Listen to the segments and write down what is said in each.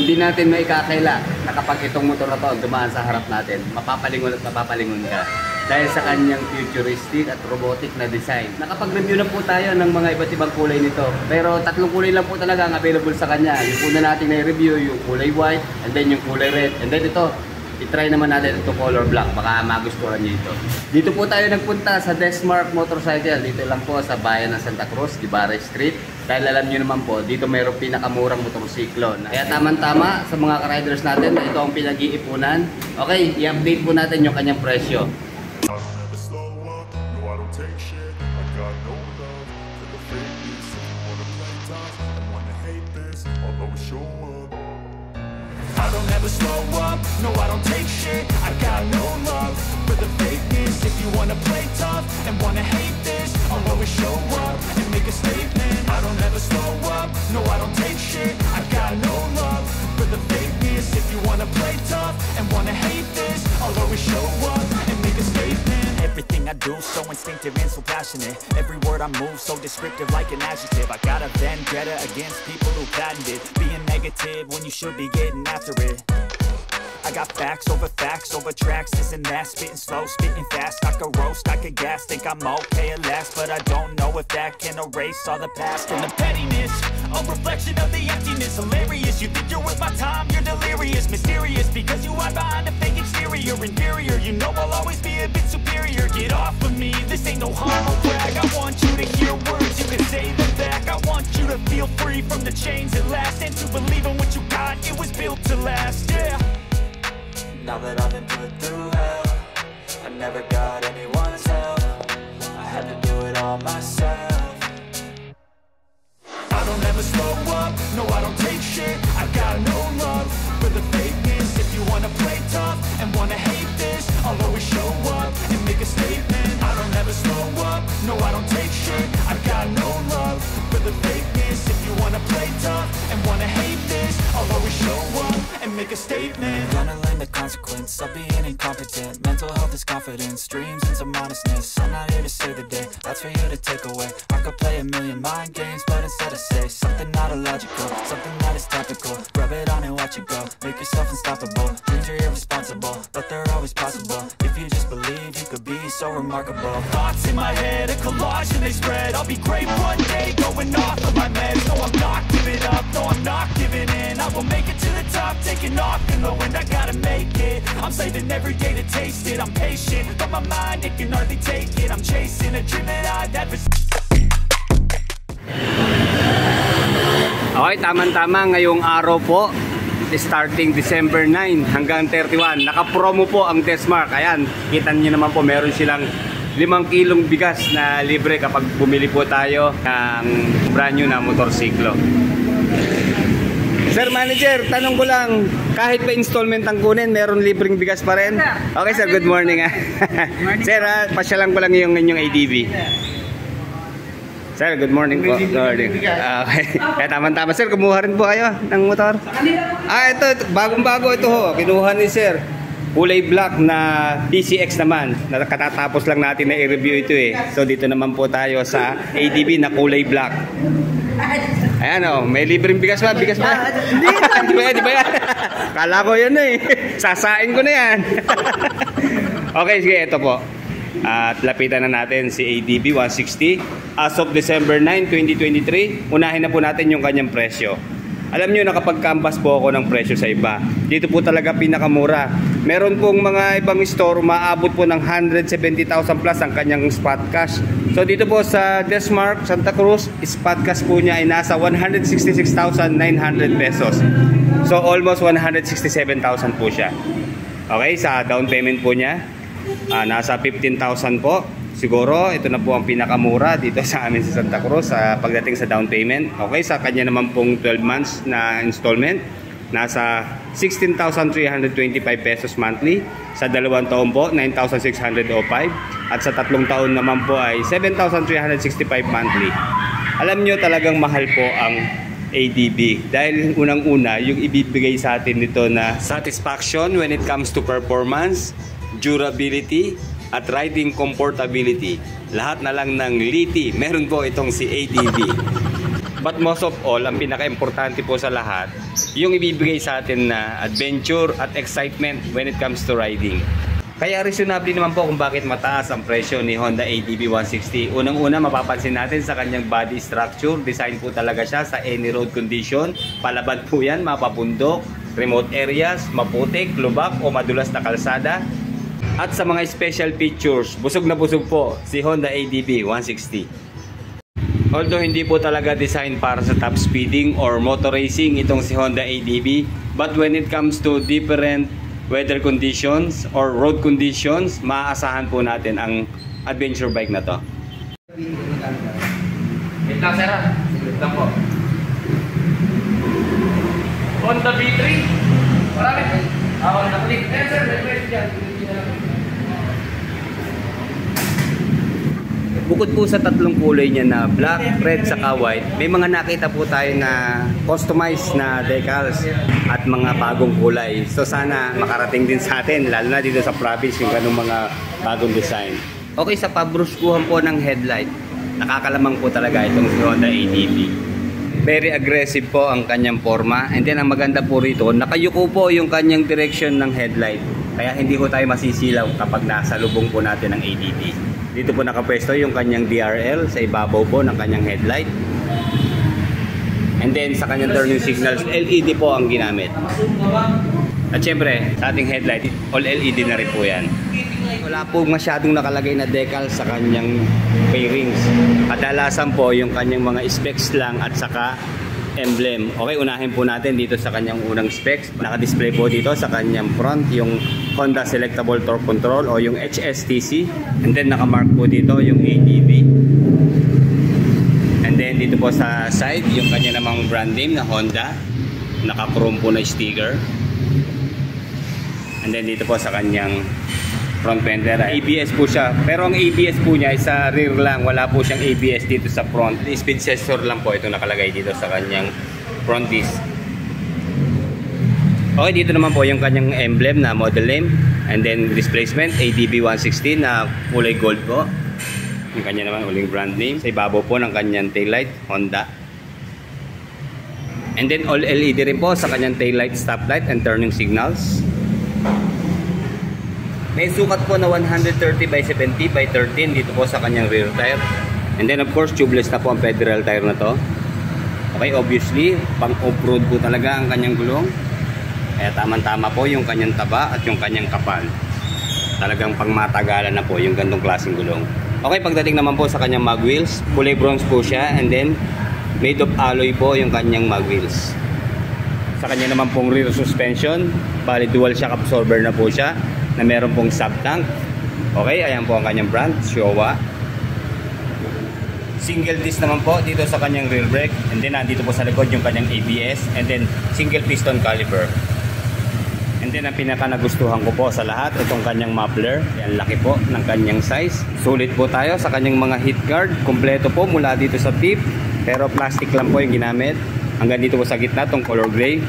Hindi natin maikakaila na kapag itong motor na to dumaan sa harap natin, mapapalingon at mapapalingon ka. Dahil sa kanyang futuristic at robotic na design. Nakapag-review na po tayo ng mga iba't ibang kulay nito. Pero tatlong kulay lang po talaga ang available sa kanya. Yung una natin na-review, yung kulay white, and then yung kulay red. And then ito, i-try naman natin itong color black. Baka magustuhan niyo ito. Dito po tayo nagpunta sa Desmark Motorcycle. Dito lang po sa bayan ng Santa Cruz, Guevara Street. Dahil alam niyo naman po, dito mayroong pinakamurang motorsiklo. Kaya tamang-tama sa mga ka-riders natin na ito ang pinag-iipunan. Okay, i-update po natin yung kanyang presyo. I don't ever slow up, no I don't take shit. I got no love for the fakeness. If you wanna play tough and wanna hate this, I'll always show up and make a statement. I don't ever slow up, no I don't take shit. I got no love for the fakeness. If you wanna play tough and wanna hate this, I'll always show up and make a statement. Everything I do so instinctive and so passionate. Every word I move so descriptive like an adjective. I got a vendetta against people who patented being negative when you should be getting after it. I got facts over tracks, this and that. Spitting slow, spitting fast. I could roast, I could gas. Think I'm okay at last, but I don't know if that can erase all the past. And the pettiness, a reflection of the emptiness. Hilarious, you think you're worth my time, you're delirious. Mysterious, because you hide behind a fake exterior. Inferior, you know I'll always be a bit superior. Get off of me, this ain't no humble brag. I want you to hear words, you can say them back. I want you to feel free from the chains at last, and to believe in what you got, it was built to last, yeah. Now that I've been put through hell, I never got anyone's help. I had to do it all myself. I don't ever slow up, no I don't take shit. I got no love for the fakeness. If you wanna play tough and wanna hate this, I'll always show up and make a statement. I don't ever slow up, no I don't take shit. I got no love for the fakeness. If you wanna play tough and wanna hate this, I'll always show up and make a statement. Gonna learn the consequence of being incompetent. Mental health is confidence, dreams and some honestness. I'm not here to save the day, that's for you to take away. I could play a million mind games, but instead I say something not illogical, something that is topical. Rub it on and watch it go, make yourself unstoppable. Dreams are irresponsible, but they're always possible. If you just believe, you could be so remarkable. Thoughts in my head, a collage and they spread. I'll be great one day, going off of my meds. No, I'm not giving up, no, I'm not giving in. I will make it to the top, taking off in the wind. I gotta make it, I'm saving every day to taste it. I'm patient, but my mind, it can hardly take it. I'm chasing a dream that I've had for... Okay, tama-tama ngayong araw po, starting December 9 hanggang 31. Naka-promo po ang Desmark. Ayan, kita niyo naman po, meron silang 5 kilong bigas na libre kapag bumili po tayo ng brand new na motorsiklo. Sir Manager, tanong ko lang, kahit pa installment ang kunin, meron libreng bigas pa rin? Okay sir, good morning. Sir, pasyalan ko lang yung inyong ADV. Sir, good morning po. Good morning. Okay. Kaya tama-tama sir, kumuha rin po kayo ng motor? Ito, bagong-bago ito ho. Kinuha ni sir. Kulay black na PCX naman. Nakatatapos lang natin na i-review ito eh. So dito naman po tayo sa ADV na kulay black. Ayan o, may libreng bigas ba? Bigas ba? Di ba yan? Kala ko yun eh. Sasain ko na yan. Okay, sige, ito po. At lapitan na natin si ADV 160 as of December 9, 2023. Unahin na po natin yung kanyang presyo. Alam nyo na kapag canvas po ako ng presyo sa iba, dito po talaga pinakamura. Meron pong mga ibang store maabot po ng 170,000 plus ang kanyang spot cash. So dito po sa Desmark Santa Cruz, spot cash po niya ay nasa 166,900 pesos. So almost 167,000 po siya. Okay, sa down payment po niya nasa 15,000 po. Siguro ito na po ang pinakamura dito sa amin sa Santa Cruz pagdating sa down payment. Okay, sa kanya naman pong 12 months na installment, nasa 16,325 pesos monthly. Sa 2 taon po, 9,605. At sa 3 taon naman po ay 7,365 monthly. Alam nyo talagang mahal po ang ADV dahil unang-una yung ibibigay sa atin nito na satisfaction when it comes to performance, durability, at riding comfortability. Lahat na lang ng liti, meron po itong si ADV. But most of all, ang pinaka-importante po sa lahat, yung ibibigay sa atin na adventure at excitement when it comes to riding. Kaya reasonable naman po kung bakit mataas ang presyo ni Honda ADV 160. Unang-una, mapapansin natin sa kanyang body structure. Design po talaga siya sa any road condition. Palaban po yan, mapabundok, remote areas, maputik, lubak o madulas na kalsada. At sa mga special features, busog na busog po si Honda ADV 160. Although hindi po talaga design para sa top speeding or motor racing itong si Honda ADV, but when it comes to different weather conditions or road conditions, maaasahan po natin ang adventure bike na to. Wait lang, sir. Wait lang po. Honda V3. Marami. Honda V3. Eh, sir, wait dyan. Bukod po sa tatlong kulay niya na black, red, saka white, may mga nakita po tayo na customized na decals at mga bagong kulay. So sana makarating din sa atin, lalo na dito sa province, yung ganung mga bagong design. Okay, sa pabruskuhan po ng headlight, nakakalamang po talaga itong Honda ADV. Very aggressive po ang kanyang forma, and then ang maganda po rito, nakayuko po yung kanyang direction ng headlight. Kaya hindi ko tayo masisilaw kapag nasa lubong po natin ng ADV. Dito po nakapwesto yung kanyang DRL sa ibabaw po ng kanyang headlight. And then sa kanyang turning signals, LED po ang ginamit. At syempre, sa ating headlight, all LED na rin po yan. Wala po masyadong nakalagay na decal sa kanyang fairings. Kadalasan po yung kanyang mga specs lang at saka emblem. Okay, unahin po natin dito sa kanyang unang specs. Naka-display po dito sa kanyang front yung Honda Selectable Torque Control o yung HSTC. And then naka-mark po dito yung ADV. And then dito po sa side yung kanya namang brand name na Honda. Naka-chrome po na sticker. And then dito po sa kanyang front fender, ABS po siya. Pero ang ABS po niya ay sa rear lang. Wala po siyang ABS dito sa front. Speed sensor lang po ito nakalagay dito sa kanyang front disc. Okay, dito naman po yung kanyang emblem na model name. And then displacement, ADV 160 na kulay gold po. Yung kanya naman uling brand name. Sa ibabaw po ng kanyang taillight, Honda. And then all LED rin po sa kanyang taillight, stoplight, and turning signals. May sukat po na 130 by 70 by 13 dito po sa kanyang rear tire. And then of course, tubeless na po ang federal tire na to. Okay, obviously, pang off-road po talaga ang kanyang gulong. Kaya tamang-tama po yung kanyang taba at yung kanyang kapal. Talagang pangmatagalan na po yung gantong klaseng gulong. Okay, pagdating naman po sa kanyang mag wheels, kulay bronze po siya, and then made of alloy po yung kanyang mag wheels. Sa kanya naman pong rear suspension, bali dual shock absorber na po siya, na meron pong sub tank. Okay, ayan po ang kanyang brand, Showa. Single disc naman po dito sa kanyang rear brake, and then nandito po sa likod yung kanyang ABS, and then single piston caliper. And then ang pinaka nagustuhan ko po sa lahat, itong kanyang muffler. Yan, laki po ng kanyang size. Sulit po tayo sa kanyang mga heat guard. Kompleto po mula dito sa tip, pero plastic lang po yung ginamit. Hanggang dito po sa gitna, itong color gray.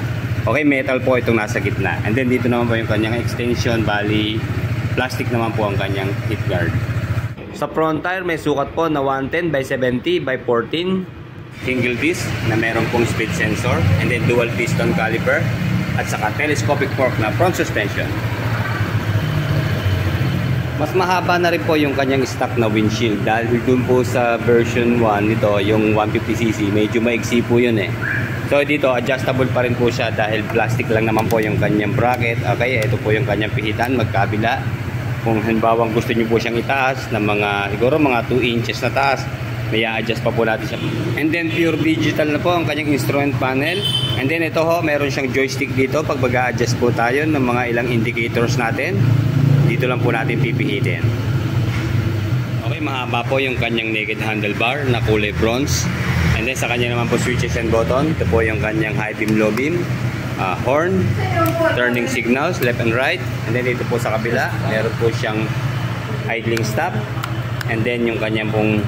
Okay, metal po itong nasa gitna. And then dito naman po yung kanyang extension, bali plastic naman po ang kanyang heat guard. Sa front tire may sukat po na 110 by 70 by 14 single disc na meron pong speed sensor, and then dual piston caliper at saka telescopic fork na front suspension. Mas mahaba na rin po yung kanyang stock na windshield dahil dun po sa version 1 nito, yung 150cc, medyo maigsi po yun eh. So dito adjustable pa rin po siya dahil plastic lang naman po yung kanyang bracket. Okay, ito po yung kanyang pihitan magkabila. Kung halimbawa gusto niyo po siyang itaas ng mga siguro mga 2 inches na taas, may adjust pa po natin siya. And then pure digital na po ang kanyang instrument panel. And then ito ho, meron siyang joystick dito pag mag-a-adjust po tayo ng mga ilang indicators natin. Dito lang po natin pipihitin. Okay, mahaba po yung kanyang naked handlebar na kulay bronze. And then sa kanya naman po switches and button. Ito po yung kanyang high beam, low beam, horn, turning signals left and right. And then dito po sa kabila, meron po siyang idling stop. And then yung kanyang pong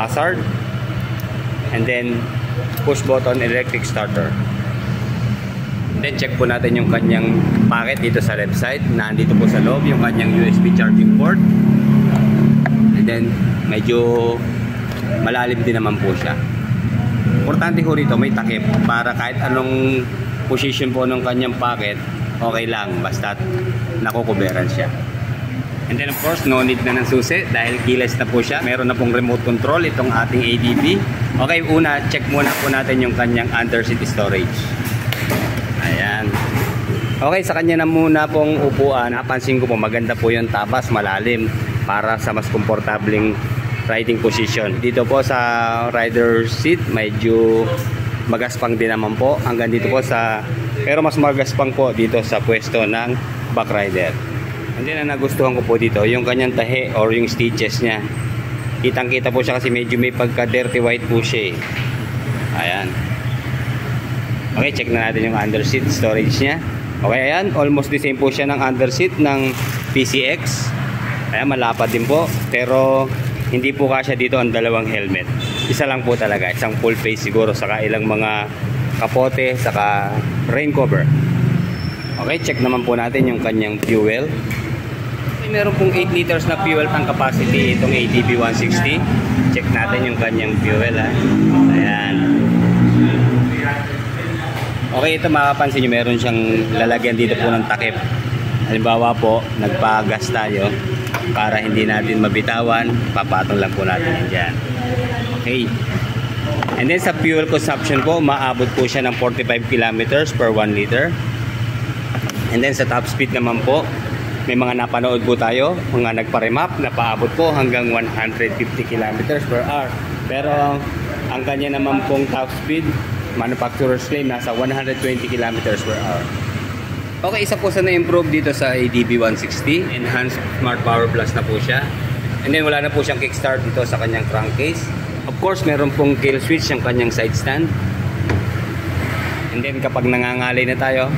hazard. And then push button electric starter. And then check po natin yung kanyang packet dito sa left side. Nandito po sa loob yung kanyang USB charging port. And then medyo malalim din naman po siya. importante ho rito may takip para kahit anong position po ng kanyang pocket, okay lang basta nakukuberan siya. And then of course, no need na ng susi dahil keyless na po siya. Meron na pong remote control itong ating ADB. Okay, una, check muna po natin yung kanyang underseat storage. Ayan. Okay, sa kanya na muna pong upuan, napansin ko po maganda po yung tapas, malalim para sa mas komportableng riding position. Dito po sa rider seat, medyo magaspang din naman po. Hanggang dito po pero mas magaspang po dito sa pwesto ng back rider. And then ang nagustuhan ko po dito, yung kanyang tahi or yung stitches niya. Kitang-kita po siya kasi medyo may pagka-dirty white po siya eh. Ayan. Okay, check na natin yung underseat storage niya. Okay, ayan. Almost the same po siya ng underseat ng PCX. Ayan, malapad din po. Pero hindi po kasya dito ang dalawang helmet. Isa lang po talaga. Isang full face siguro. Saka ilang mga kapote. Saka rain cover. Okay, check naman po natin yung kanyang fuel. Meron pong 8 liters na fuel tank capacity itong ADB 160. Check natin yung kanyang fuel ha. Ayan. Okay, ito makapansin nyo meron siyang lalagyan dito po ng takip. Halimbawa po, nagpagas tayo para hindi natin mabitawan, papatong lang po natin yan dyan. Okay. And then sa fuel consumption po, maabot po siya ng 45 kilometers per 1 liter. And then sa top speed naman po, may mga napanood po tayo, mga nagpa-remap na paabot po hanggang 150 kilometers per hour. Pero ang kanya naman pong top speed, manufacturer's claim, nasa 120 kilometers per hour. Okay, isa po sa na-improve dito sa ADB 160. Enhanced Smart Power Plus na po siya. And then wala na po siyang kickstart dito sa kanyang crankcase. Of course, meron pong kill switch yung kanyang side stand. And then kapag nangangalay na tayo,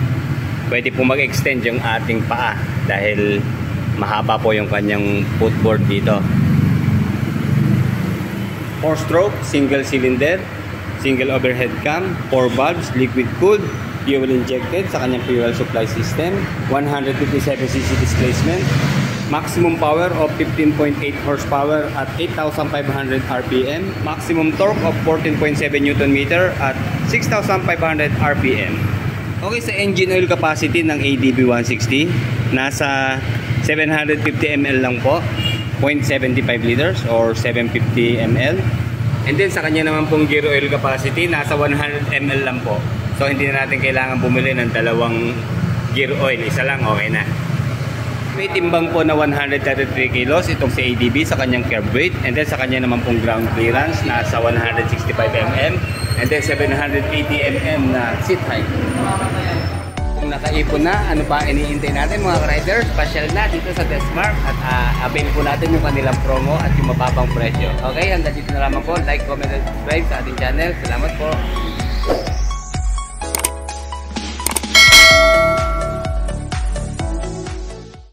pwede po mag-extend yung ating paa dahil mahaba po yung kanyang footboard dito. 4-stroke, single cylinder, single overhead cam, 4 valves, liquid cooled, fuel injected sa kanyang fuel supply system, 157cc displacement, maximum power of 15.8 horsepower at 8,500 RPM, maximum torque of 14.7 Nm at 6,500 RPM. Okay, sa engine oil capacity ng ADB 160, nasa 750 ml lang po, 0.75 liters or 750 ml. And then sa kanya naman pong gear oil capacity, nasa 100 ml lang po. So hindi na natin kailangan bumili ng dalawang gear oil, isa lang okay na. May timbang po na 133 kilos itong si ADB sa kanyang curb weight. And then sa kanya naman pong ground clearance, nasa 165 mm. And then 780 mm na seat height. Kung nakaipon na, ano pa iniintay natin mga riders? Special na dito sa Desmark at avail po natin yung kanilang promo at yung mababang presyo. Okay, hanggang dito na lamang po. Like, comment, and subscribe sa ating channel. Salamat po.